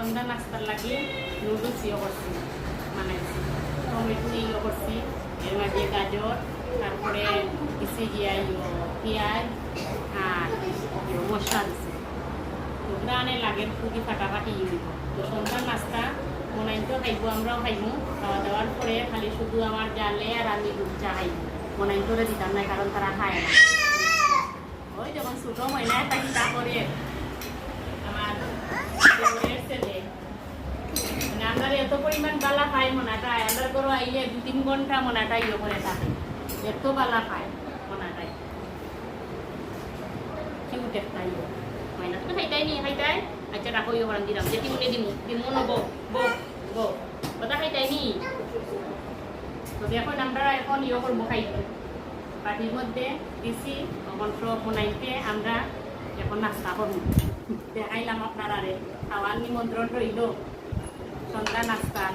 সন্ধ্যা নাস্তার লাগে নুডলস ইয়ে করছি বানাইছি টমেটো ইয়ে করছি এর মাঝে গাজর তারপরে দিছি গিয়া পেঁয়াজ আর মশলা দিছি তো গ্রানে লাগে খুবই ফাটাফাটি ইয়ে তো সন্ধ্যার নাস্তা মনাইতেও খাইব আমরাও খাইব খাওয়া দাওয়ার পরে খালি শুধু আমার জালে আর আমি দুধ চা খাইব মনাইতরে দিতাম না কারণ তারা খায় না ওই যখন ছোটো হয় না তাই তা করে আমার ছেলে মানে আমরা এত পরিমাণ বালা খাই মোনাটাই আমরা করো আইলে 2-3 ঘন্টা মোনাটাই ইয়ে করে থাকে এত বালা খায় মোনাটাই কিউট একটা ইয়ে হয় না তুমি খাইতাই নি খাইতাই আচ্ছা রাখো ইয়ে করান দিলাম যেটি মনে দিমু নবো বো বো কথা খাইতাই নি তো এখন আমরা এখন ইয়ে করবো খাইব বাটির মধ্যে দিছি তখন সব বানাইতে আমরা এখন নাস্তা করবো দেখাইলাম আপনারা খাওয়ার নিমন্ত্রণ রইল সন্ধ্যা নাস্তা